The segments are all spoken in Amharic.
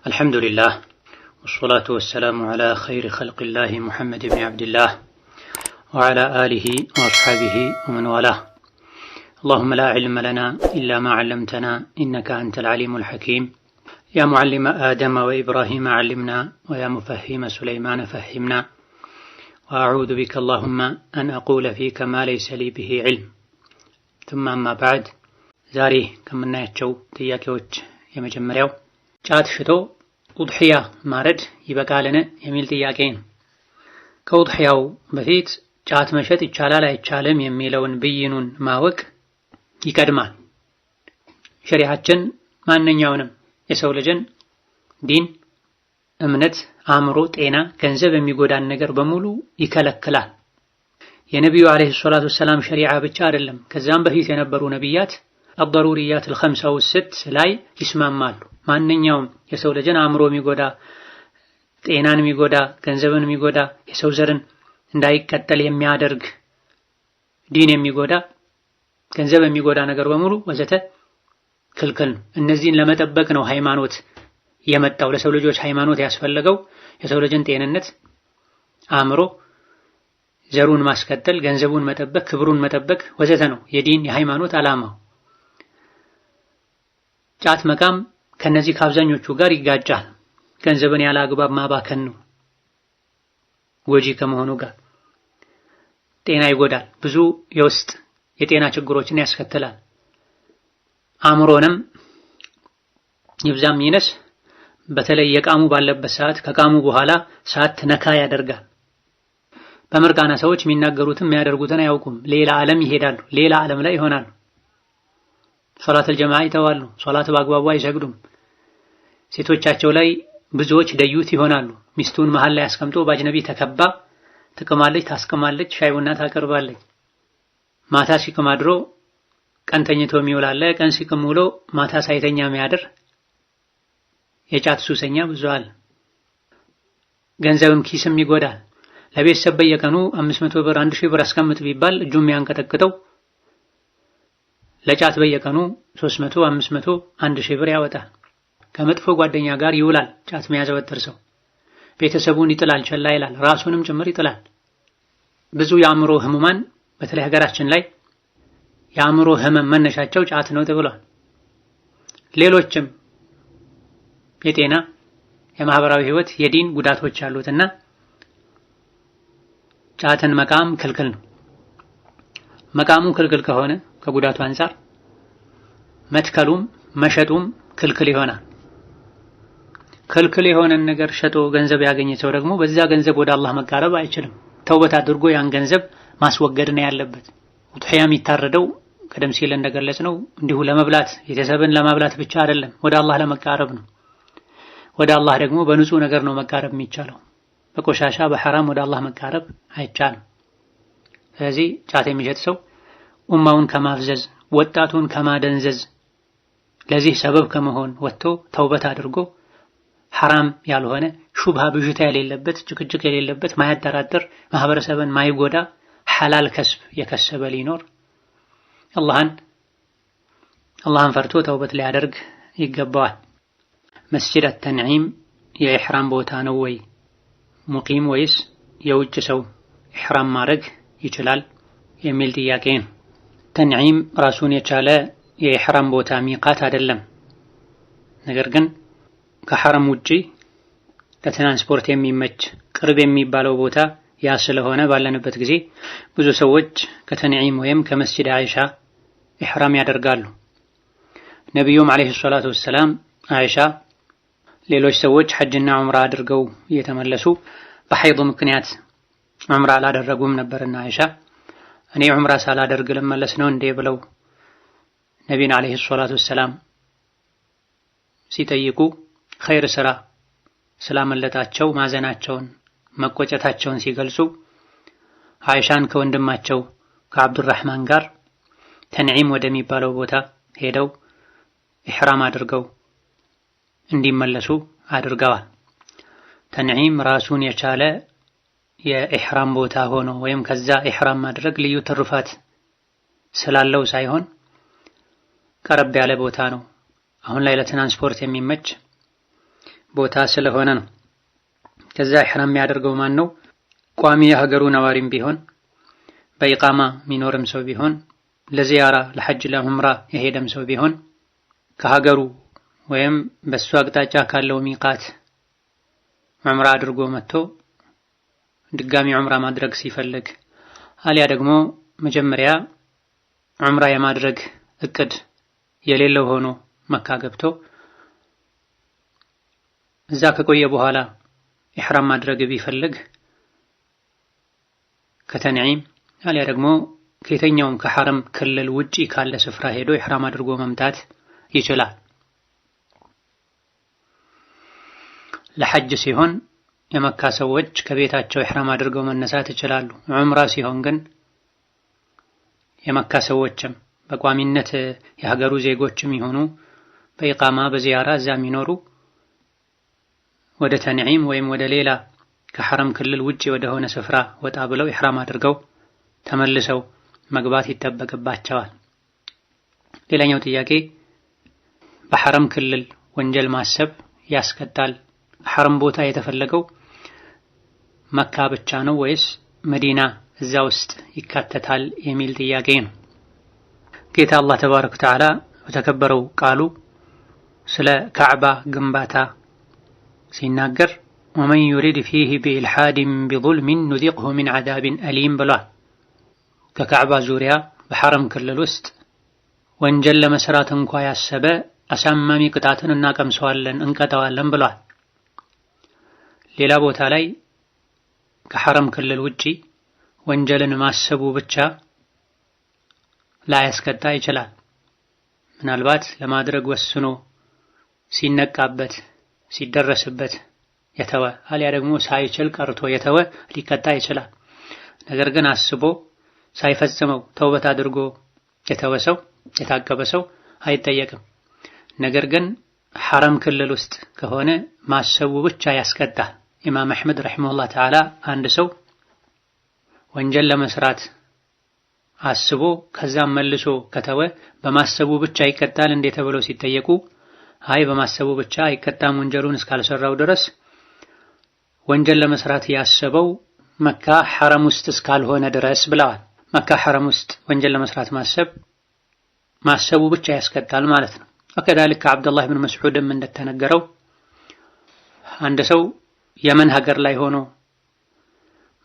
الحمد لله والصلاة والسلام على خير خلق الله محمد بن عبد الله وعلى آله وأصحابه ومن والاه. اللهم لا علم لنا إلا ما علمتنا إنك أنت العليم الحكيم. يا معلم آدم وإبراهيم علمنا ويا مفهم سليمان فهمنا وأعوذ بك اللهم أن أقول فيك ما ليس لي به علم. ثم أما بعد ዛሬ ከምናያቸው ጥያቄዎች የመጀመሪያው ጫት ሽቶ ኡድሂያ ማረድ ይበቃልን የሚል ጥያቄ ነው። ከኡድሂያው በፊት ጫት መሸጥ ይቻላል አይቻልም የሚለውን ብይኑን ማወቅ ይቀድማል። ሸሪዓችን ማንኛውንም የሰው ልጅን ዲን፣ እምነት፣ አእምሮ፣ ጤና፣ ገንዘብ የሚጎዳን ነገር በሙሉ ይከለክላል። የነቢዩ አለይሂ ሰላቱ ወሰላም ሸሪዓ ብቻ አይደለም፣ ከዛም በፊት የነበሩ ነቢያት አልضروريات الخمسة والست ላይ ይስማማሉ። ማንኛውም የሰው ልጅን አእምሮ የሚጎዳ፣ ጤናን የሚጎዳ፣ ገንዘብን የሚጎዳ፣ የሰው ዘርን እንዳይቀጠል የሚያደርግ፣ ዲን የሚጎዳ፣ ገንዘብ የሚጎዳ ነገር በሙሉ ወዘተ ክልክል ነው። እነዚህን ለመጠበቅ ነው ሃይማኖት የመጣው። ለሰው ልጆች ሃይማኖት ያስፈለገው የሰው ልጅን ጤንነት፣ አእምሮ፣ ዘሩን ማስቀጠል፣ ገንዘቡን መጠበቅ፣ ክብሩን መጠበቅ ወዘተ ነው የዲን የሃይማኖት ዓላማው። ጫት መቃም ከነዚህ ከአብዛኞቹ ጋር ይጋጫል። ገንዘብን ያለ አግባብ ማባከን ነው ጎጂ ከመሆኑ ጋር። ጤና ይጎዳል፣ ብዙ የውስጥ የጤና ችግሮችን ያስከትላል። አእምሮንም ይብዛም ይነስ በተለይ የቃሙ ባለበት ሰዓት ከቃሙ በኋላ ሰዓት ነካ ያደርጋል። በምርቃና ሰዎች የሚናገሩትን የሚያደርጉትን አያውቁም። ሌላ ዓለም ይሄዳሉ፣ ሌላ ዓለም ላይ ይሆናሉ። ሶላተል ጀማዓ ይተዋሉ፣ ሶላት በአግባቡ አይሰግዱም። ሴቶቻቸው ላይ ብዙዎች ደዩት ይሆናሉ። ሚስቱን መሃል ላይ አስቀምጦ በአጅነቢ ተከባ ትቅማለች፣ ታስቅማለች፣ ሻይ ቡና ታቀርባለች። ማታ ሲቅም አድሮ ቀን ተኝቶ የሚውላለ፣ ቀን ሲቅም ውሎ ማታ ሳይተኛ የሚያድር የጫት ሱሰኛ ብዙ አለ። ገንዘብም ኪስም ይጎዳል። ለቤተሰብ በየቀኑ 500 ብር 1000 ብር አስቀምጥ ቢባል እጁም የሚያንቀጠቅጠው ለጫት በየቀኑ 300 500 1000 ብር ያወጣል። ከመጥፎ ጓደኛ ጋር ይውላል። ጫት የሚያዘወትር ሰው ቤተሰቡን ይጥላል፣ ቸላ ይላል፣ ራሱንም ጭምር ይጥላል። ብዙ የአእምሮ ህሙማን በተለይ ሀገራችን ላይ የአእምሮ ህመም መነሻቸው ጫት ነው ተብሏል። ሌሎችም የጤና የማህበራዊ ህይወት የዲን ጉዳቶች አሉትና ጫትን መቃም ክልክል ነው። መቃሙ ክልክል ከሆነ ከጉዳቱ አንፃር መትከሉም መሸጡም ክልክል ይሆናል። ክልክል የሆነን ነገር ሸጦ ገንዘብ ያገኘ ሰው ደግሞ በዛ ገንዘብ ወደ አላህ መቃረብ አይችልም። ተውበት አድርጎ ያን ገንዘብ ማስወገድ ነው ያለበት። ኡድሂያ የሚታረደው ቀደም ሲል እንደገለጽነው እንዲሁ ለመብላት ቤተሰብን ለማብላት ብቻ አይደለም፣ ወደ አላህ ለመቃረብ ነው። ወደ አላህ ደግሞ በንጹህ ነገር ነው መቃረብ የሚቻለው። በቆሻሻ በሐራም ወደ አላህ መቃረብ አይቻልም። ስለዚህ ጫት የሚሸጥ ሰው ኡማውን ከማፍዘዝ ወጣቱን ከማደንዘዝ ለዚህ ሰበብ ከመሆን ወጥቶ ተውበት አድርጎ ሐራም ያልሆነ ሹብሃ ብዥታ የሌለበት ጭቅጭቅ የሌለበት ማያጠራጥር ማህበረሰብን ማይጎዳ ሐላል ከስብ የከሰበ ሊኖር አላህን ፈርቶ ተውበት ሊያደርግ ይገባዋል። መስጂድ አተንዒም የኢሕራም ቦታ ነው ወይ? ሙቂም ወይስ የውጭ ሰው ኢሕራም ማድረግ ይችላል የሚል ጥያቄ ነው። ተንዒም ራሱን የቻለ የኢሕራም ቦታ ሚቃት አይደለም። ነገር ግን ከሐረም ውጪ ለትራንስፖርት የሚመች ቅርብ የሚባለው ቦታ ያ ስለሆነ ባለንበት ጊዜ ብዙ ሰዎች ከተንዒም ወይም ከመስጂድ አይሻ ኢሕራም ያደርጋሉ። ነቢዩም አለይሂ ሰላቱ ወሰላም አይሻ ሌሎች ሰዎች ሐጅና ዑምራ አድርገው እየተመለሱ በሐይድ ምክንያት ዑምራ አላደረጉም ነበርና አይሻ እኔ ዑምራ ሳላደርግ ልመለስ ነው እንዴ ብለው ነቢዩን አለይሂ ሰላቱ ወሰላም ሲጠይቁ ኸይር ስራ ስላመለጣቸው ማዘናቸውን መቆጨታቸውን ሲገልጹ አይሻን ከወንድማቸው ከአብዱራህማን ጋር ተንዒም ወደሚባለው ቦታ ሄደው ኢሕራም አድርገው እንዲመለሱ አድርገዋል። ተንዒም ራሱን የቻለ የኢሕራም ቦታ ሆኖ ወይም ከዛ ኢሕራም ማድረግ ልዩ ትሩፋት ስላለው ሳይሆን ቀረብ ያለ ቦታ ነው። አሁን ላይ ለትራንስፖርት የሚመች ቦታ ስለሆነ ነው። ከዛ ኢሕራም የሚያደርገው ማን ነው? ቋሚ የሀገሩ ነዋሪም ቢሆን በኢቃማ የሚኖርም ሰው ቢሆን ለዚያራ ለሐጅ ለዑምራ የሄደም ሰው ቢሆን ከሀገሩ ወይም በሱ አቅጣጫ ካለው ሚቃት ዑምራ አድርጎ መጥቶ ድጋሚ ዑምራ ማድረግ ሲፈልግ አሊያ ደግሞ መጀመሪያ ዑምራ የማድረግ እቅድ የሌለው ሆኖ መካ ገብቶ እዛ ከቆየ በኋላ ኢሕራም ማድረግ ቢፈልግ ከተንዒም አሊያ ደግሞ ከየትኛውም ከሐረም ክልል ውጪ ካለ ስፍራ ሄዶ ኢሕራም አድርጎ መምጣት ይችላል። ለሐጅ ሲሆን የመካ ሰዎች ከቤታቸው ኢሕራም አድርገው መነሳት ይችላሉ። ዑምራ ሲሆን ግን የመካ ሰዎችም በቋሚነት የሀገሩ ዜጎችም ይሆኑ በኢቃማ በዚያራ እዛ የሚኖሩ ወደ ተንዒም ወይም ወደ ሌላ ከሐረም ክልል ውጪ ወደ ሆነ ስፍራ ወጣ ብለው ኢሕራም አድርገው ተመልሰው መግባት ይጠበቅባቸዋል። ሌላኛው ጥያቄ በሐረም ክልል ወንጀል ማሰብ ያስቀጣል? ሐረም ቦታ የተፈለገው መካ ብቻ ነው ወይስ መዲና እዛ ውስጥ ይካተታል የሚል ጥያቄ ነው። ጌታ አላህ ተባረከ ወተዓላ በተከበረው ቃሉ ስለ ካዕባ ግንባታ ሲናገር ወመን ዩሪድ ፊህ ቢኢልሓድን ቢዙልሚን ኑዚቅሁ ሚን ዐዛቢን አሊም ብሏል። ከካዕባ ዙሪያ በሐረም ክልል ውስጥ ወንጀል ለመስራት እንኳ ያሰበ አሳማሚ ቅጣትን እናቀምሰዋለን እንቀጣዋለን ብሏል። ሌላ ቦታ ላይ ከሐረም ክልል ውጪ ወንጀልን ማሰቡ ብቻ ላያስቀጣ ይችላል። ምናልባት ለማድረግ ወስኖ ሲነቃበት ሲደረስበት የተወ አሊያ ደግሞ ሳይችል ቀርቶ የተወ ሊቀጣ ይችላል። ነገር ግን አስቦ ሳይፈጽመው ተውበት አድርጎ የተወ ሰው የታቀበ ሰው አይጠየቅም። ነገር ግን ሐረም ክልል ውስጥ ከሆነ ማሰቡ ብቻ ያስቀጣል። ኢማም አሕመድ ረሒመሁላህ ተዓላ አንድ ሰው ወንጀል ለመስራት አስቦ ከዛም መልሶ ከተወ በማሰቡ ብቻ ይቀጣል እንዴ ተብለው ሲጠየቁ አይ በማሰቡ ብቻ አይቀጣም ወንጀሉን እስካልሰራው ድረስ ወንጀል ለመስራት ያሰበው መካ ሐረም ውስጥ እስካልሆነ ድረስ ብለዋል። መካ ሐረም ውስጥ ወንጀል ለመስራት ማሰቡ ብቻ ያስቀጣል ማለት ነው። ወከዛሊክ ከዐብዱላህ ብን መስዑድም እንደተነገረው አንድ ሰው የመን ሀገር ላይ ሆኖ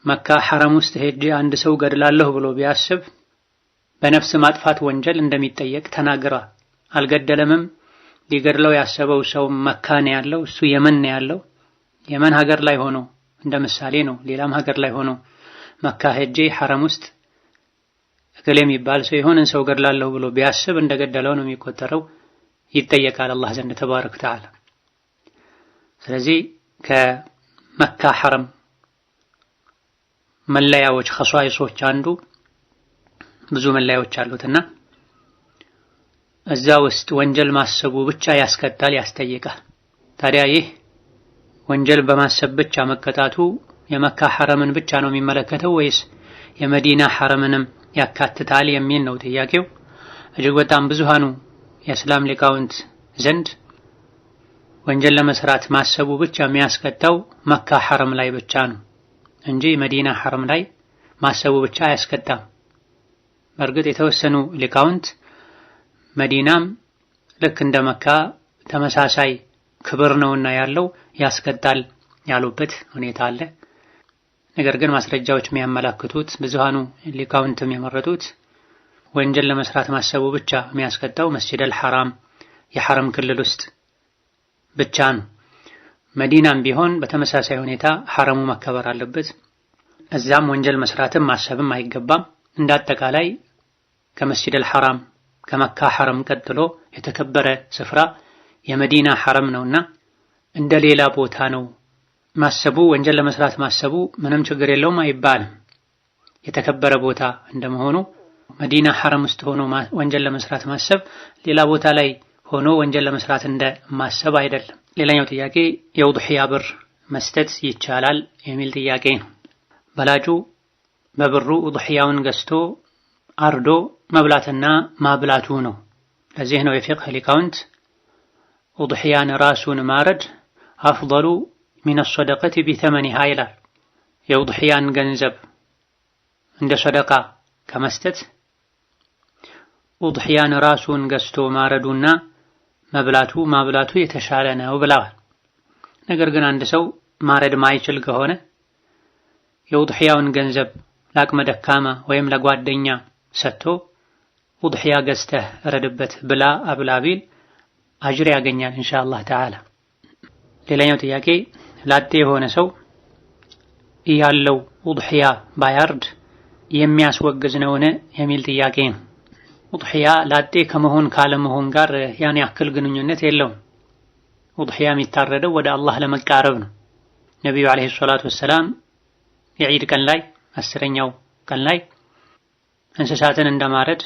መካ ሐረም ውስጥ ሄጄ አንድ ሰው ገድላለሁ ብሎ ቢያስብ በነፍስ ማጥፋት ወንጀል እንደሚጠየቅ ተናግሯል። አልገደለምም። ሊገድለው ያሰበው ሰው መካ ነው ያለው፣ እሱ የመን ነው ያለው። የመን ሀገር ላይ ሆኖ እንደ ምሳሌ ነው። ሌላም ሀገር ላይ ሆኖ መካ ሄጄ ሐረም ውስጥ እገሌ የሚባል ሰው የሆነን ሰው ገድላለሁ ብሎ ቢያስብ እንደገደለው ነው የሚቆጠረው፣ ይጠየቃል አላህ ዘንድ ተባረከ ወተዓላ። ስለዚህ ከመካ ሐረም መለያዎች ኸሷኢሶች አንዱ ብዙ መለያዎች አሉትና እዛ ውስጥ ወንጀል ማሰቡ ብቻ ያስቀጣል፣ ያስጠይቃል። ታዲያ ይህ ወንጀል በማሰብ ብቻ መቀጣቱ የመካ ሐረምን ብቻ ነው የሚመለከተው ወይስ የመዲና ሐረምንም ያካትታል የሚል ነው ጥያቄው። እጅግ በጣም ብዙሃኑ የእስላም ሊቃውንት ዘንድ ወንጀል ለመስራት ማሰቡ ብቻ የሚያስቀጣው መካ ሐረም ላይ ብቻ ነው እንጂ መዲና ሐረም ላይ ማሰቡ ብቻ አያስቀጣም። በእርግጥ የተወሰኑ ሊቃውንት መዲናም ልክ እንደ መካ ተመሳሳይ ክብር ነውና ያለው ያስቀጣል ያሉበት ሁኔታ አለ። ነገር ግን ማስረጃዎች የሚያመላክቱት ብዙሃኑ ሊቃውንትም የመረጡት ወንጀል ለመስራት ማሰቡ ብቻ የሚያስቀጣው መስጂደል ሐራም የሐረም ክልል ውስጥ ብቻ ነው። መዲናም ቢሆን በተመሳሳይ ሁኔታ ሐረሙ መከበር አለበት። እዛም ወንጀል መስራትም ማሰብም አይገባም። እንዳጠቃላይ ከመስጂደል ሐራም ከመካ ሐረም ቀጥሎ የተከበረ ስፍራ የመዲና ሐረም ነውና እንደ ሌላ ቦታ ነው ማሰቡ። ወንጀል ለመስራት ማሰቡ ምንም ችግር የለውም አይባልም። የተከበረ ቦታ እንደመሆኑ መዲና ሐረም ውስጥ ሆኖ ወንጀል ለመስራት ማሰብ ሌላ ቦታ ላይ ሆኖ ወንጀል ለመስራት እንደ ማሰብ አይደለም። ሌላኛው ጥያቄ የውድሕያ ብር መስጠት ይቻላል የሚል ጥያቄ ነው። በላጩ በብሩ ውድሕያውን ገዝቶ አርዶ መብላትና ማብላቱ ነው። ለዚህ ነው የፊቅህ ሊቃውንት ውድሕያን ራሱን ማረድ አፍضሉ ሚነ ሰደቀቲ ቢተመኒሃ ይላል። የውድሕያን ገንዘብ እንደ ሰደቃ ከመስጠት ውድሕያን ራሱን ገዝቶ ማረዱና ማብላቱ የተሻለ ነው ብለዋል። ነገር ግን አንድ ሰው ማረድ ማይችል ከሆነ የውድሕያውን ገንዘብ ለአቅመ ደካማ ወይም ለጓደኛ ሰጥቶ ውድሕያ ገዝተህ እረድበት ብላ አብላ ቢል አጅር ያገኛል ኢንሻአላህ ተዓላ። ሌላኛው ጥያቄ ላጤ የሆነ ሰው ያለው ውድሕያ ባያርድ የሚያስወግዝ ነውን የሚል ጥያቄ ነው። ውድሕያ ላጤ ከመሆን ካለመሆን ጋር ያን ያክል ግንኙነት የለውም። ውድሕያ የሚታረደው ወደ አላህ ለመቃረብ ነው። ነቢዩ ዓለይሂ ሰላቱ ወሰላም የዒድ ቀን ላይ 10ኛው ቀን ላይ እንስሳትን እንደማረድ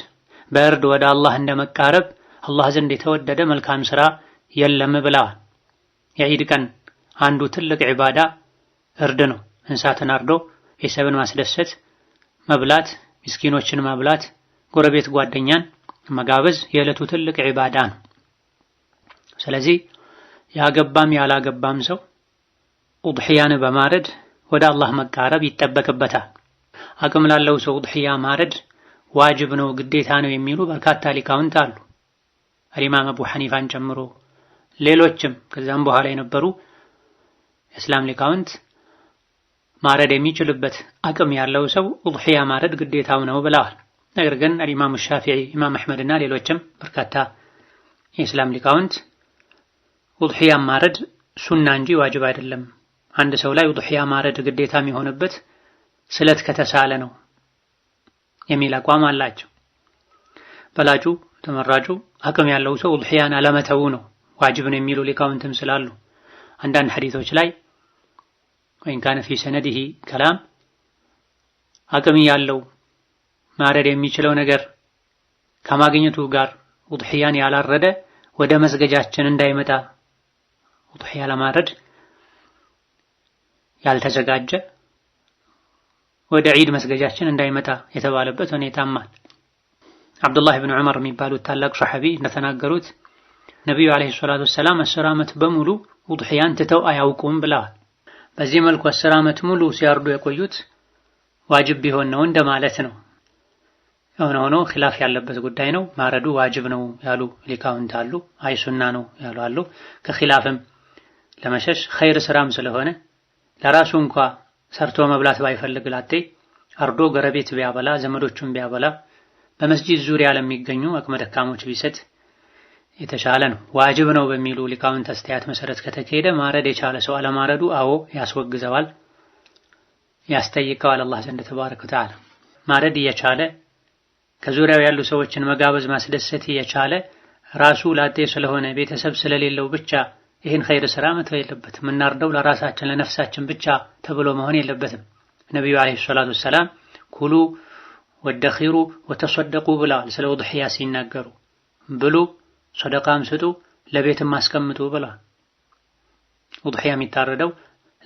በእርድ ወደ አላህ እንደመቃረብ አላህ ዘንድ የተወደደ መልካም ሥራ የለም ብለዋል። የዒድ ቀን አንዱ ትልቅ ዒባዳ እርድ ነው። እንስሳትን አርዶ ቤተሰብን ማስደሰት፣ መብላት፣ ምስኪኖችን ማብላት፣ ጎረቤት ጓደኛን መጋበዝ የዕለቱ ትልቅ ዒባዳ ነው። ስለዚህ ያገባም ያላገባም ሰው ውድሕያን በማረድ ወደ አላህ መቃረብ ይጠበቅበታል። አቅም ላለው ሰው ውድሕያ ማረድ ዋጅብ ነው ግዴታ ነው የሚሉ በርካታ ሊቃውንት አሉ። ኢማም አቡ ሐኒፋን ጨምሮ ሌሎችም ከዛም በኋላ የነበሩ የእስላም ሊቃውንት ማረድ የሚችልበት አቅም ያለው ሰው ውድሕያ ማረድ ግዴታው ነው ብለዋል። ነገር ግን ኢማም ሻፊዒ፣ ኢማም አሕመድና ሌሎችም በርካታ የእስላም ሊቃውንት ውድሕያ ማረድ ሱና እንጂ ዋጅብ አይደለም፣ አንድ ሰው ላይ ውድሕያ ማረድ ግዴታ የሚሆንበት ስለት ከተሳለ ነው የሚል አቋም አላቸው። በላጩ ተመራጩ አቅም ያለው ሰው ውድሕያን አለመተው ነው ዋጅብ ነው የሚሉ ሊቃውንትም ስላሉ አንዳንድ ሐዲሶች ላይ ወይን ካነ ፊ ሰነዲሂ ከላም አቅም ያለው ማረድ የሚችለው ነገር ከማግኘቱ ጋር ውድሕያን ያላረደ ወደ መስገጃችን እንዳይመጣ፣ ውድሕያ ለማረድ ያልተዘጋጀ ወደ ዒድ መስገጃችን እንዳይመጣ የተባለበት ሁኔታም አለ። አብዱላህ ብን ዑመር የሚባሉት ታላቅ ሶሐቢ እንደተናገሩት ነቢዩ ዓለይሂ ሰላቱ ወሰላም 10 ዓመት በሙሉ ውድሕያን ትተው አያውቁም ብለዋል። በዚህ መልኩ 10 ዓመት ሙሉ ሲያርዱ የቆዩት ዋጅብ ቢሆን ነው እንደማለት ነው። የሆነ ሆኖ ኺላፍ ያለበት ጉዳይ ነው። ማረዱ ዋጅብ ነው ያሉ ሊቃውንት አሉ፣ አይ ሱና ነው ያሉ አሉ። ከኺላፍም ለመሸሽ ኸይር ስራም ስለሆነ ለራሱ እንኳ ሰርቶ መብላት ባይፈልግ ላጤ አርዶ ጎረቤት ቢያበላ፣ ዘመዶቹን ቢያበላ፣ በመስጂድ ዙሪያ ለሚገኙ አቅመ ደካሞች ቢሰጥ የተሻለ ነው። ዋጅብ ነው በሚሉ ሊቃውንት አስተያየት መሰረት ከተካሄደ ማረድ የቻለ ሰው አለማረዱ አዎ ያስወግዘዋል፣ ያስጠይቀዋል አላህ ዘንድ ተባረከ ወተዓላ። ማረድ እየቻለ ከዙሪያው ያሉ ሰዎችን መጋበዝ ማስደሰት እየቻለ ራሱ ላጤ ስለሆነ ቤተሰብ ስለሌለው ብቻ ይህን ኸይር ስራ መተው የለበትም። እናርደው ለራሳችን ለነፍሳችን ብቻ ተብሎ መሆን የለበትም። ነቢዩ ዓለይሂ ሰላቱ ወሰላም ኩሉ ወደኺሩ ወተሰደቁ ብለዋል። ስለ ውድሕያ ሲናገሩ ብሉ፣ ሰደቃም ስጡ፣ ለቤትም አስቀምጡ ብለዋል። ውድሕያ የሚታረደው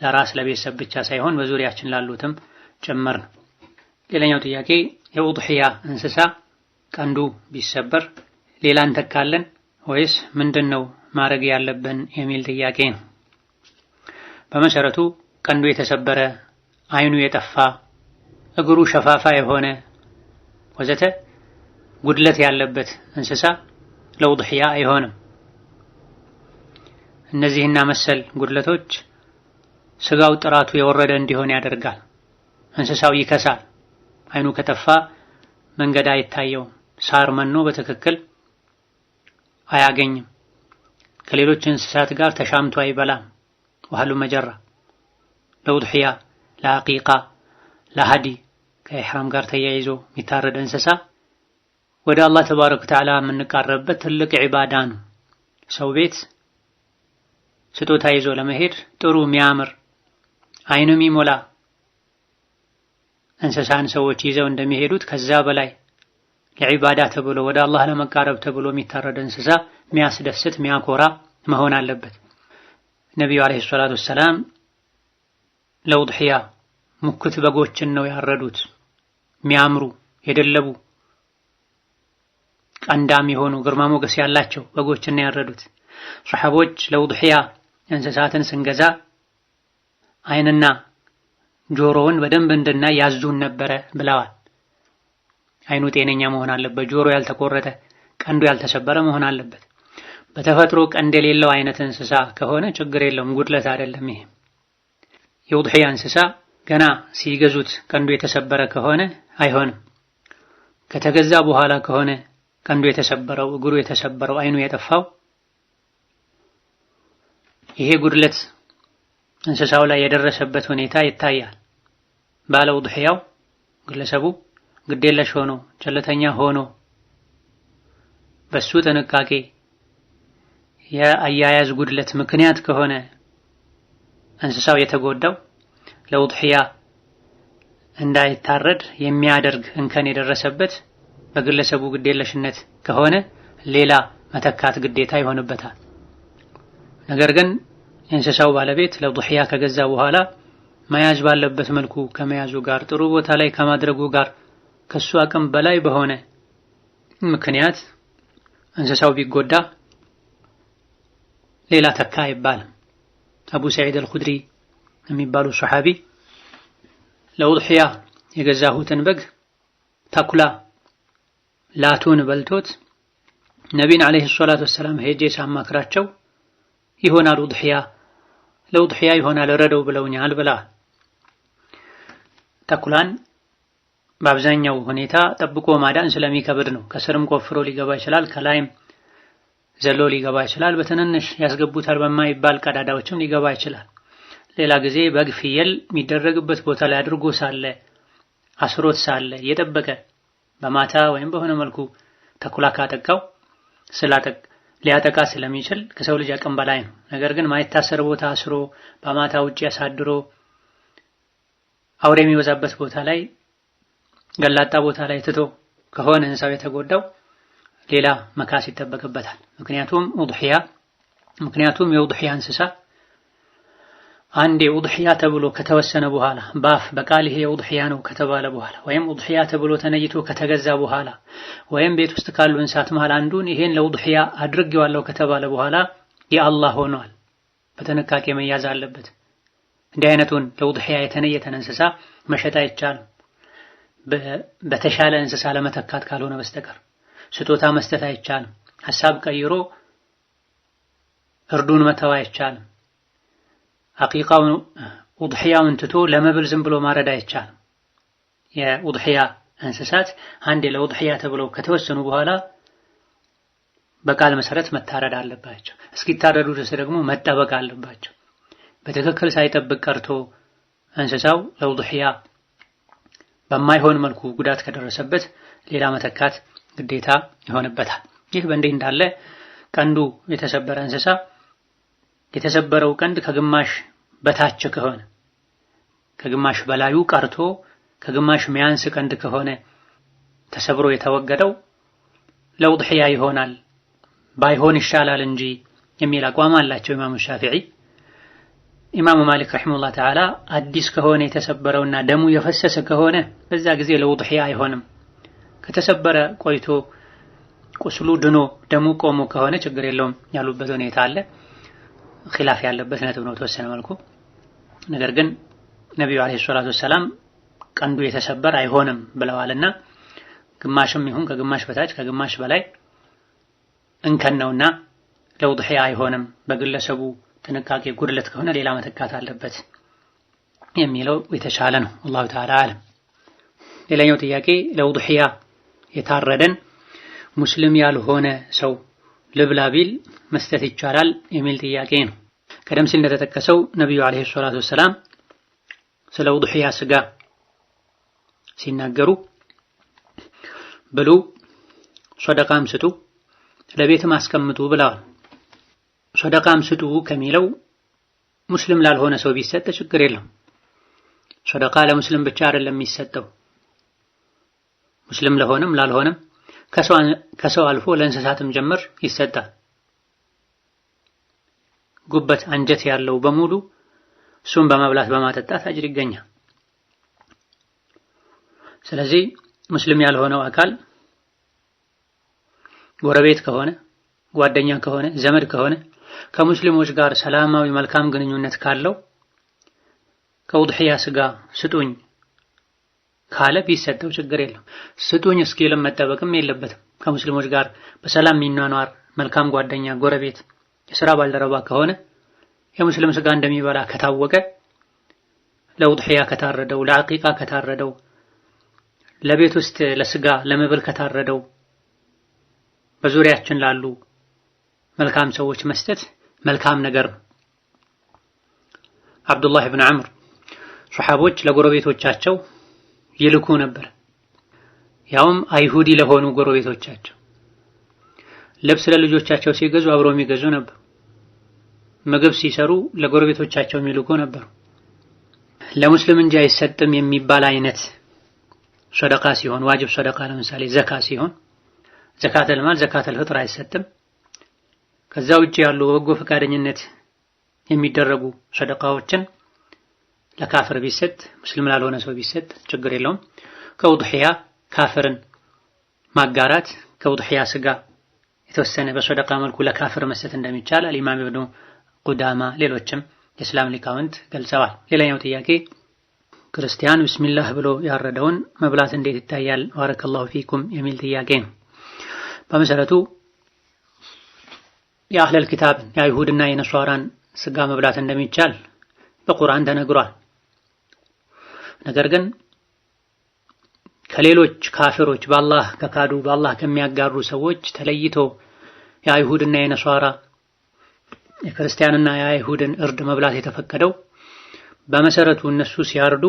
ለራስ ለቤተሰብ ብቻ ሳይሆን በዙሪያችን ላሉትም ጭምር ነው። ሌላኛው ጥያቄ የውድሕያ እንስሳ ቀንዱ ቢሰበር ሌላ እንተካለን ወይስ ምንድነው ማድረግ ያለብን የሚል ጥያቄ ነው። በመሰረቱ ቀንዱ የተሰበረ፣ አይኑ የጠፋ፣ እግሩ ሸፋፋ የሆነ ወዘተ ጉድለት ያለበት እንስሳ ለውድሕያ አይሆንም። እነዚህና መሰል ጉድለቶች ስጋው ጥራቱ የወረደ እንዲሆን ያደርጋል። እንስሳው ይከሳል። አይኑ ከጠፋ መንገድ አይታየውም። ሳር መኖ በትክክል አያገኝም። ከሌሎች እንስሳት ጋር ተሻምቶ አይበላም። ወህሉ መጀራ ለውድሕያ፣ ለአቂቃ፣ ለሃዲ ከኢሕራም ጋር ተያይዞ የሚታረድ እንስሳ ወደ አላህ ተባረከ ወተዓላ የምንቃረብበት ትልቅ ዒባዳ ነው። ሰው ቤት ስጦታ ይዞ ለመሄድ ጥሩ የሚያምር አይኑ የሚሞላ እንስሳን ሰዎች ይዘው እንደሚሄዱት ከዛ በላይ ለዒባዳ ተብሎ ወደ አላህ ለመቃረብ ተብሎ የሚታረድ እንስሳ የሚያስደስት የሚያኮራ መሆን አለበት። ነቢዩ ዓለይሂ ሰላቱ ወሰላም ለውድሕያ ሙክት በጎችን ነው ያረዱት። የሚያምሩ የደለቡ ቀንዳም የሆኑ ግርማ ሞገስ ያላቸው በጎችን ነው ያረዱት። ሰሐቦች ለውድሕያ እንስሳትን ስንገዛ ዓይንና ጆሮውን በደንብ እንድናይ ያዙን ነበረ ብለዋል። ዓይኑ ጤነኛ መሆን አለበት፣ ጆሮ ያልተቆረጠ፣ ቀንዱ ያልተሰበረ መሆን አለበት። በተፈጥሮ ቀንድ የሌለው አይነት እንስሳ ከሆነ ችግር የለውም፣ ጉድለት አይደለም። ይሄ የውድሕያ እንስሳ ገና ሲገዙት ቀንዱ የተሰበረ ከሆነ አይሆንም። ከተገዛ በኋላ ከሆነ ቀንዱ የተሰበረው፣ እግሩ የተሰበረው፣ ዓይኑ የጠፋው ይሄ ጉድለት እንስሳው ላይ የደረሰበት ሁኔታ ይታያል። ባለ ውድሕያው ግለሰቡ ግዴለሽ ሆኖ ቸልተኛ ሆኖ በሱ ጥንቃቄ የአያያዝ ጉድለት ምክንያት ከሆነ እንስሳው የተጎዳው ለውድሕያ እንዳይታረድ የሚያደርግ እንከን የደረሰበት በግለሰቡ ግዴለሽነት ከሆነ ሌላ መተካት ግዴታ ይሆንበታል። ነገር ግን የእንስሳው ባለቤት ለውድሕያ ከገዛ በኋላ መያዝ ባለበት መልኩ ከመያዙ ጋር ጥሩ ቦታ ላይ ከማድረጉ ጋር ከሱ አቅም በላይ በሆነ ምክንያት እንስሳው ቢጎዳ ሌላ ተካ አይባልም። አቡ ሰዒድ አልኹድሪ የሚባሉ ሰሓቢ ለውድሕያ የገዛሁትን በግ ተኩላ ላቱን በልቶት ነቢን ዓለይሂ ሰላቱ ወሰላም ሄጄ ሳማክራቸው ይሆናል ለውድሕያ ይሆናል ረደው ብለውኛል ብላ። ተኩላን በአብዛኛው ሁኔታ ጠብቆ ማዳን ስለሚከብድ ነው። ከስርም ቆፍሮ ሊገባ ይችላል፣ ከላይም ዘሎ ሊገባ ይችላል፣ በትንንሽ ያስገቡታል በማይባል ቀዳዳዎችም ሊገባ ይችላል። ሌላ ጊዜ በግ ፍየል የሚደረግበት ቦታ ላይ አድርጎ ሳለ አስሮት ሳለ እየጠበቀ በማታ ወይም በሆነ መልኩ ተኩላ ካጠቃው ሊያጠቃ ስለሚችል ከሰው ልጅ አቅም በላይ ነው። ነገር ግን ማይታሰር ቦታ አስሮ በማታ ውጪ ያሳድሮ አውሬ የሚበዛበት ቦታ ላይ ገላጣ ቦታ ላይ ትቶ ከሆነ እንስሳው የተጎዳው ሌላ መካስ ይጠበቅበታል። ምክንያቱም የውድሕያ እንስሳ አንዴ ውድሕያ ተብሎ ከተወሰነ በኋላ በቃል ይሄ ውድሕያ ነው ከተባለ በኋላ ወይም ውድሕያ ተብሎ ተነይቶ ከተገዛ በኋላ ወይም ቤት ውስጥ ካሉ እንስሳት መሃል አንዱን ይሄን ለውድሕያ አድርጌዋለሁ ከተባለ በኋላ የአላህ ሆኗል። በጥንቃቄ መያዝ አለበት። እንዲህ አይነቱን ለውድሕያ የተነየተን እንስሳ መሸጥ አይቻልም፣ በተሻለ እንስሳ ለመተካት ካልሆነ በስተቀር። ስጦታ መስጠት አይቻልም፣ ሐሳብ ቀይሮ እርዱን መተው አይቻልም። አቂቃውን ውድሕያውን ትቶ ለመብል ዝም ብሎ ማረድ አይቻልም። የውድሕያ እንስሳት አንዴ ለውድሕያ ተብለው ከተወሰኑ በኋላ በቃል መሰረት መታረድ አለባቸው። እስኪታረዱ ድረስ ደግሞ መጠበቅ አለባቸው። በትክክል ሳይጠብቅ ቀርቶ እንስሳው ለውድሕያ በማይሆን መልኩ ጉዳት ከደረሰበት ሌላ መተካት ግዴታ ይሆንበታል። ይህ በእንዲህ እንዳለ ቀንዱ የተሰበረ እንስሳ የተሰበረው ቀንድ ከግማሽ በታች ከሆነ ከግማሽ በላዩ ቀርቶ ከግማሽ ሚያንስ ቀንድ ከሆነ ተሰብሮ የተወገደው ለውድሕያ ይሆናል ባይሆን ይሻላል እንጂ የሚል አቋም አላቸው ኢማሙ ሻፊዒ። ኢማሙ ማሊክ ረሒመሁላህ ተዓላ አዲስ ከሆነ የተሰበረውና ደሙ የፈሰሰ ከሆነ በዛ ጊዜ ለውድሕያ አይሆንም። ከተሰበረ ቆይቶ ቁስሉ ድኖ ደሙ ቆሞ ከሆነ ችግር የለውም ያሉበት ሁኔታ አለ። ኺላፍ ያለበት ነጥብ ነው ተወሰነ መልኩ። ነገር ግን ነብዩ አለይሂ ሰላቱ ወሰላም ቀንዱ የተሰበረ አይሆንም ብለዋልና ግማሽም ይሁን ከግማሽ በታች ከግማሽ በላይ እንከን ነውና ለውድሕያ አይሆንም፣ በግለሰቡ ጥንቃቄ ጉድለት ከሆነ ሌላ መተካት አለበት የሚለው የተሻለ ነው። አላሁ ተዓላ አለም። ሌላኛው ጥያቄ ለውድሕያ የታረደን ሙስሊም ያልሆነ ሰው ልብላ ቢል መስጠት ይቻላል የሚል ጥያቄ ነው። ቀደም ሲል እንደተጠቀሰው ነብዩ አለይሂ ሰላቱ ወሰላም ስለ ውድሕያ ስጋ ሲናገሩ ብሉ፣ ሶደቃም ስጡ፣ ለቤትም አስቀምጡ ብለዋል። ሶደቃም ስጡ ከሚለው ሙስሊም ላልሆነ ሰው ቢሰጥ ችግር የለም። ሶደቃ ለሙስሊም ብቻ አይደለም የሚሰጠው፣ ሙስሊም ለሆነም ላልሆነም ከሰው አልፎ ለእንስሳትም ጭምር ይሰጣል። ጉበት አንጀት ያለው በሙሉ እሱን በመብላት በማጠጣት አጅር ይገኛል። ስለዚህ ሙስሊም ያልሆነው አካል ጎረቤት ከሆነ ጓደኛ ከሆነ ዘመድ ከሆነ ከሙስሊሞች ጋር ሰላማዊ መልካም ግንኙነት ካለው ከውድሕያ ስጋ ስጡኝ ካለ ቢሰጠው ችግር የለም። ስጡኝ እስኪልም መጠበቅም የለበትም። ከሙስሊሞች ጋር በሰላም የሚኗኗር መልካም ጓደኛ፣ ጎረቤት፣ የሥራ ባልደረባ ከሆነ የሙስሊም ስጋ እንደሚበላ ከታወቀ ለውድሕያ ከታረደው፣ ለአቂቃ ከታረደው፣ ለቤት ውስጥ ለስጋ ለመብል ከታረደው በዙሪያችን ላሉ መልካም ሰዎች መስጠት መልካም ነገር ነው። አብዱላህ ብን ዐምር ሱሐቦች ለጎረቤቶቻቸው ይልኩ ነበር። ያውም አይሁዲ ለሆኑ ጎረቤቶቻቸው ልብስ ለልጆቻቸው ሲገዙ አብረው የሚገዙ ነበር። ምግብ ሲሰሩ ለጎረቤቶቻቸው የሚልኩ ነበር። ለሙስሊም እንጂ አይሰጥም የሚባል አይነት ሰደቃ ሲሆን ዋጅብ ሰደቃ ለምሳሌ ዘካ ሲሆን ዘካተል ማል ዘካተል ፍጥር አይሰጥም። ከዛ ውጪ ያሉ በጎ ፈቃደኝነት የሚደረጉ ሰደቃዎችን ለካፍር ቢሰጥ ሙስሊም ላልሆነ ሰው ቢሰጥ ችግር የለውም። ከውድሕያ ካፍርን ማጋራት ከውድሕያ ስጋ የተወሰነ በሰደቃ መልኩ ለካፍር መስጠት እንደሚቻል አልኢማም ኢብኑ ቁዳማ ሌሎችም የእስላም ሊቃውንት ገልጸዋል። ሌላኛው ጥያቄ ክርስቲያን ቢስሚላህ ብሎ ያረደውን መብላት እንዴት ይታያል? ባረከላሁ ፊኩም የሚል ጥያቄ ነው። በመሰረቱ የአህለል ኪታብ የአይሁድና የነሷራን ስጋ መብላት እንደሚቻል በቁርአን ተነግሯል። ነገር ግን ከሌሎች ካፊሮች በአላህ ከካዱ በአላህ ከሚያጋሩ ሰዎች ተለይቶ የአይሁድና የነሷራ የክርስቲያንና የአይሁድን እርድ መብላት የተፈቀደው በመሰረቱ እነሱ ሲያርዱ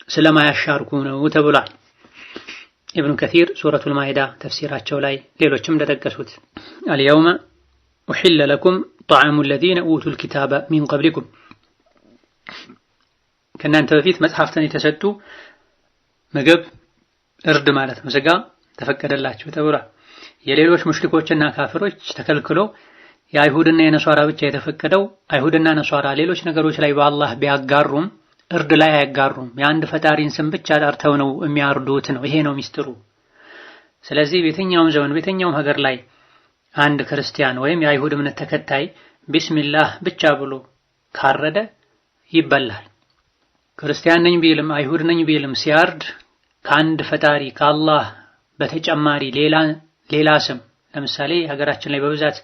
ስለማያሻርኩ ነው ተብሏል። ኢብኑ ከሲር ሱረቱል ማኢዳ ተፍሲራቸው ላይ ሌሎችም እንደጠቀሱት አልየውመ ኡሒለ ለኩም ጣዕሙ ለዚነ ኡቱል ኪታበ ሚን ቀብሊኩም ከእናንተ በፊት መጽሐፍትን የተሰጡ ምግብ እርድ ማለት ነው ስጋ ተፈቀደላችሁ ተብሏል። የሌሎች ሙሽሪኮችና ካፊሮች ተከልክሎ የአይሁድና የነሷራ ብቻ የተፈቀደው አይሁድና ነሷራ ሌሎች ነገሮች ላይ በአላህ ቢያጋሩም እርድ ላይ አያጋሩም። የአንድ ፈጣሪን ስም ብቻ ጠርተው ነው የሚያርዱት ነው። ይሄ ነው ሚስጥሩ። ስለዚህ በየትኛውም ዘመን በየትኛውም ሀገር ላይ አንድ ክርስቲያን ወይም የአይሁድ እምነት ተከታይ ቢስሚላህ ብቻ ብሎ ካረደ ይበላል። ክርስቲያን ነኝ ቢልም አይሁድ ነኝ ቢልም ሲያርድ ከአንድ ፈጣሪ ከአላህ በተጨማሪ ሌላ ስም ለምሳሌ ሀገራችን ላይ በብዛት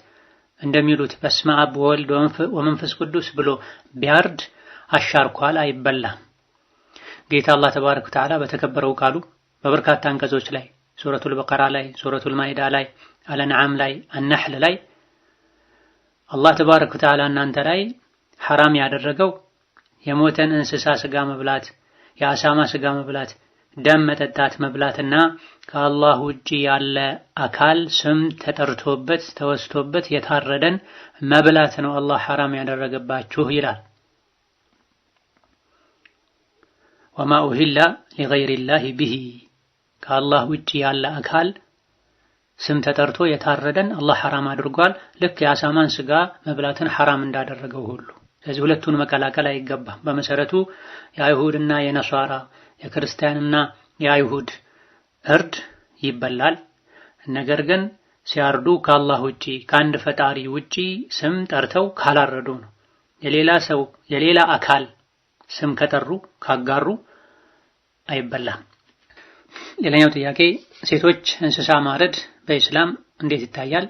እንደሚሉት በስመ አብ ወወልድ ወመንፈስ ቅዱስ ብሎ ቢያርድ አሻርኳል፣ አይበላም። ጌታ አላህ ተባረከ ወተዓላ በተከበረው ቃሉ በበርካታ አንቀጾች ላይ ሱረቱል በቀራ ላይ፣ ሱረቱል ማኢዳ ላይ፣ አልአንዓም ላይ፣ አልነህል ላይ አላህ ተባረከ ወተዓላ እናንተ ላይ ሐራም ያደረገው የሞተን እንስሳ ስጋ መብላት፣ የአሳማ ስጋ መብላት፣ ደም መጠጣት መብላትና ከአላህ ውጪ ያለ አካል ስም ተጠርቶበት ተወስቶበት የታረደን መብላት ነው አላህ ሐራም ያደረገባችሁ ይላል። ወማ ኡሂለ ሊገይሪላሂ ቢሂ ከአላህ ውጪ ያለ አካል ስም ተጠርቶ የታረደን አላህ ሐራም አድርጓል። ልክ የአሳማን ስጋ መብላትን ሐራም እንዳደረገው ሁሉ ስለዚህ ሁለቱን መቀላቀል አይገባም። በመሰረቱ የአይሁድና የነሷራ የክርስቲያንና የአይሁድ እርድ ይበላል። ነገር ግን ሲያርዱ ከአላህ ውጪ ከአንድ ፈጣሪ ውጪ ስም ጠርተው ካላረዱ ነው። የሌላ ሰው የሌላ አካል ስም ከጠሩ ካጋሩ አይበላም። ሌላኛው ጥያቄ ሴቶች እንስሳ ማረድ በኢስላም እንዴት ይታያል?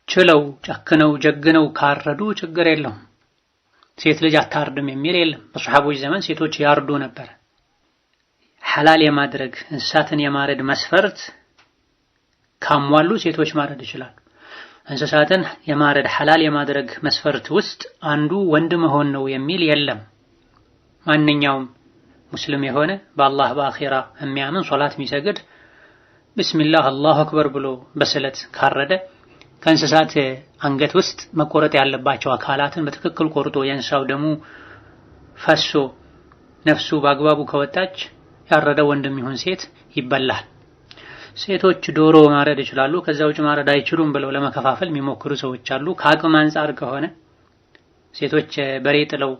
ችለው ጨክነው ጀግነው ካረዱ ችግር የለውም። ሴት ልጅ አታርድም የሚል የለም። በሱሐቦች ዘመን ሴቶች ያርዱ ነበር። ሐላል የማድረግ እንስሳትን የማረድ መስፈርት ካሟሉ ሴቶች ማረድ ይችላሉ። እንስሳትን የማረድ ሐላል የማድረግ መስፈርት ውስጥ አንዱ ወንድ መሆን ነው የሚል የለም። ማንኛውም ሙስሊም የሆነ በአላህ በአኺራ የሚያምን ሶላት የሚሰግድ ቢስሚላህ አላሁ አክበር ብሎ በስለት ካረደ ከእንስሳት አንገት ውስጥ መቆረጥ ያለባቸው አካላትን በትክክል ቆርጦ የእንስሳው ደሙ ፈሶ ነፍሱ በአግባቡ ከወጣች ያረደው ወንድም ይሁን ሴት ይበላል። ሴቶች ዶሮ ማረድ ይችላሉ፣ ከዛ ውጭ ማረድ አይችሉም ብለው ለመከፋፈል የሚሞክሩ ሰዎች አሉ። ከአቅም አንጻር ከሆነ ሴቶች በሬ ጥለው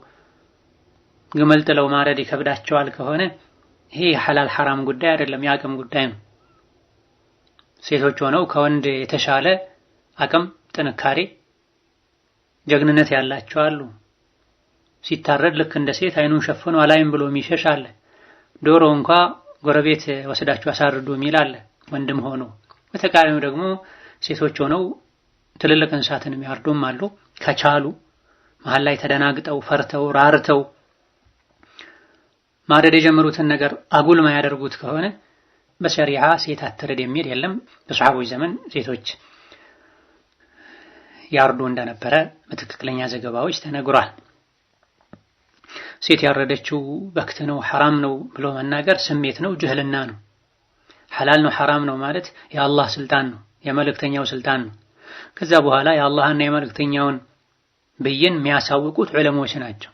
ግመል ጥለው ማረድ ይከብዳቸዋል ከሆነ ይሄ ሐላል ሐራም ጉዳይ አይደለም፣ የአቅም ጉዳይ ነው። ሴቶች ሆነው ከወንድ የተሻለ አቅም፣ ጥንካሬ፣ ጀግንነት ያላቸው አሉ። ሲታረድ ልክ እንደ ሴት አይኑን ሸፍኖ አላይም ብሎ የሚሸሽ አለ። ዶሮ እንኳ ጎረቤት ወስዳችሁ አሳርዱ የሚል አለ ወንድም ሆኖ። በተቃራኒው ደግሞ ሴቶች ሆነው ትልልቅ እንስሳትን የሚያርዱም አሉ። ከቻሉ መሀል ላይ ተደናግጠው ፈርተው ራርተው ማረድ የጀመሩትን ነገር አጉል ማያደርጉት ከሆነ በሸሪዓ ሴት አትረድ የሚል የለም። በሰሃቦች ዘመን ሴቶች ያርዱ እንደነበረ በትክክለኛ ዘገባዎች ተነግሯል። ሴት ያረደችው በክት ነው ሐራም ነው ብሎ መናገር ስሜት ነው፣ ጅህልና ነው። ሐላል ነው ሐራም ነው ማለት የአላህ ስልጣን ነው፣ የመልእክተኛው ስልጣን ነው። ከዛ በኋላ የአላህና የመልእክተኛውን ብይን የሚያሳውቁት ዑለሞች ናቸው።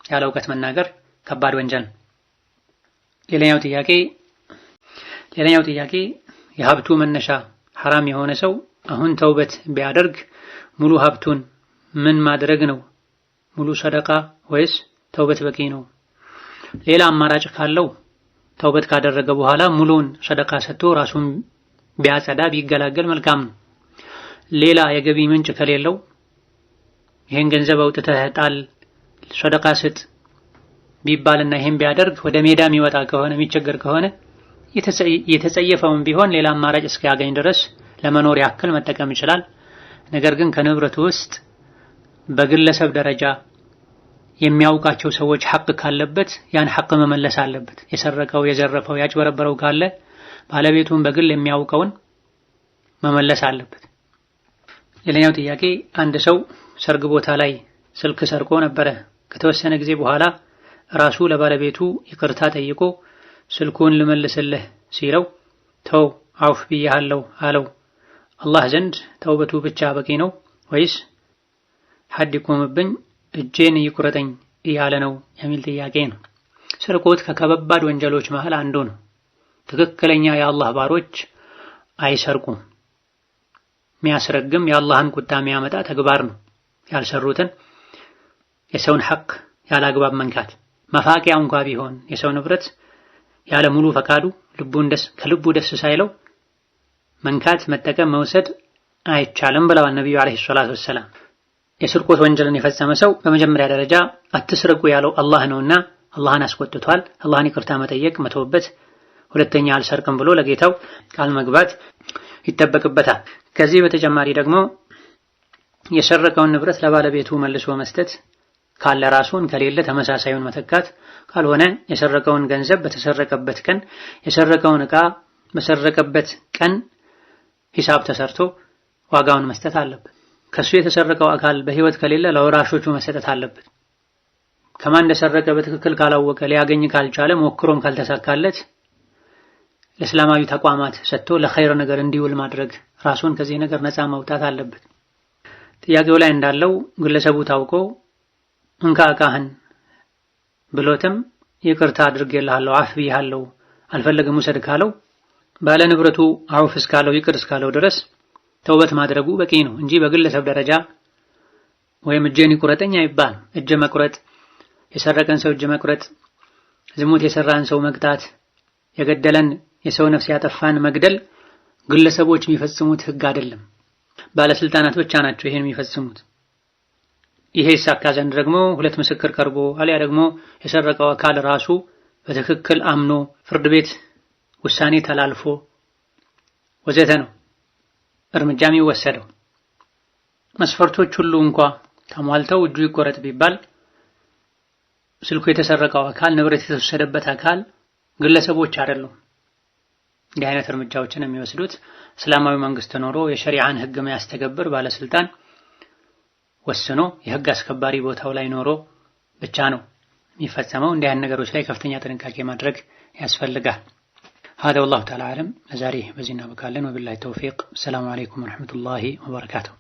ያለ እውቀት መናገር ከባድ ወንጀል ነው። ሌላኛው ጥያቄ የሀብቱ መነሻ ሐራም የሆነ ሰው አሁን ተውበት ቢያደርግ ሙሉ ሀብቱን ምን ማድረግ ነው? ሙሉ ሰደቃ ወይስ ተውበት በቂ ነው? ሌላ አማራጭ ካለው ተውበት ካደረገ በኋላ ሙሉውን ሰደቃ ሰጥቶ ራሱን ቢያጸዳ ቢገላገል መልካም ነው። ሌላ የገቢ ምንጭ ከሌለው ይሄን ገንዘብ አውጥተህ ጣል፣ ሰደቃ ስጥ ቢባልና ይሄን ቢያደርግ ወደ ሜዳ የሚወጣ ከሆነ የሚቸገር ከሆነ የተጸየፈውን ቢሆን ሌላ አማራጭ እስኪያገኝ ድረስ ለመኖር ያክል መጠቀም ይችላል። ነገር ግን ከንብረቱ ውስጥ በግለሰብ ደረጃ የሚያውቃቸው ሰዎች ሐቅ ካለበት ያን ሐቅ መመለስ አለበት። የሰረቀው፣ የዘረፈው፣ ያጭበረበረው ካለ ባለቤቱን በግል የሚያውቀውን መመለስ አለበት። ሌላኛው ጥያቄ አንድ ሰው ሰርግ ቦታ ላይ ስልክ ሰርቆ ነበረ። ከተወሰነ ጊዜ በኋላ ራሱ ለባለቤቱ ይቅርታ ጠይቆ ስልኩን ልመልስልህ ሲለው ተው አውፍ ብያለሁ አለው። አላህ ዘንድ ተውበቱ ብቻ በቂ ነው ወይስ ሐድ ይቆምብኝ እጄን ይቁረጠኝ እያለ ነው የሚል ጥያቄ ነው። ስርቆት ከከባድ ወንጀሎች መሃል አንዱ ነው። ትክክለኛ የአላህ ባሮች አይሰርቁም። የሚያስረግም የአላህን ቁጣ የሚያመጣ ተግባር ነው። ያልሰሩትን የሰውን ሐቅ ያለ አግባብ መንካት፣ መፋቂያ እንኳ ቢሆን የሰው ንብረት ያለ ሙሉ ፈቃዱ ከልቡ ደስ ሳይለው መንካት፣ መጠቀም፣ መውሰድ አይቻልም ብለዋል ነብዩ አለይሂ ሰላቱ ወሰላም። የስርቆት ወንጀልን የፈጸመ ሰው በመጀመሪያ ደረጃ አትስረቁ ያለው አላህ ነውና አላህን አስቆጥቷል። አላህን ይቅርታ መጠየቅ መተውበት፣ ሁለተኛ አልሰርቅም ብሎ ለጌታው ቃል መግባት ይጠበቅበታል። ከዚህ በተጨማሪ ደግሞ የሰረቀውን ንብረት ለባለቤቱ መልሶ መስጠት ካለ ራሱን፣ ከሌለ ተመሳሳዩን መተካት፣ ካልሆነ የሰረቀውን ገንዘብ በተሰረቀበት ቀን የሰረቀውን ዕቃ በሰረቀበት ቀን ሂሳብ ተሰርቶ ዋጋውን መስጠት አለበት። ከሱ የተሰረቀው አካል በህይወት ከሌለ ለወራሾቹ መሰጠት አለበት። ከማን እንደሰረቀ በትክክል ካላወቀ ሊያገኝ ካልቻለ ሞክሮም ካልተሳካለት ለእስላማዊ ተቋማት ሰጥቶ ለኸይር ነገር እንዲውል ማድረግ፣ ራሱን ከዚህ ነገር ነፃ ማውጣት አለበት። ጥያቄው ላይ እንዳለው ግለሰቡ ታውቆ እንካ ዕቃህን ብሎትም ይቅርታ አድርጌልሃለሁ አፍ ብያለሁ አልፈለግም ውሰድ ካለው ባለ ንብረቱ አውፍ እስካለው ይቅር እስካለው ድረስ ተውበት ማድረጉ በቂ ነው እንጂ በግለሰብ ደረጃ ወይም እጄን ይቁረጠኝ አይባል። እጅ መቁረጥ፣ የሰረቀን ሰው እጅ መቁረጥ፣ ዝሙት የሰራን ሰው መቅጣት፣ የገደለን የሰው ነፍስ ያጠፋን መግደል ግለሰቦች የሚፈጽሙት ህግ አይደለም። ባለስልጣናት ብቻ ናቸው ይሄን የሚፈጽሙት። ይሄ ይሳካ ዘንድ ደግሞ ሁለት ምስክር ቀርቦ አሊያ ደግሞ የሰረቀው አካል ራሱ በትክክል አምኖ ፍርድ ቤት ውሳኔ ተላልፎ ወዘተ ነው እርምጃ የሚወሰደው። መስፈርቶች ሁሉ እንኳ ተሟልተው እጁ ይቆረጥ ቢባል ስልኩ የተሰረቀው አካል፣ ንብረት የተወሰደበት አካል ግለሰቦች አይደሉም። እንዲህ አይነት እርምጃዎችን የሚወስዱት እስላማዊ መንግስት ኖሮ የሸሪዓን ህግ የሚያስተገብር ባለስልጣን ወስኖ የህግ አስከባሪ ቦታው ላይ ኖሮ ብቻ ነው የሚፈጸመው። እንዲህ አይነት ነገሮች ላይ ከፍተኛ ጥንቃቄ ማድረግ ያስፈልጋል። هذا والله تعالى أعلم። ለዛሬ በዚህ እናበቃለን። ወቢላሂ ተውፊቅ። ሰላም አለይኩም ወራህመቱላሂ ወበረካቱሁ።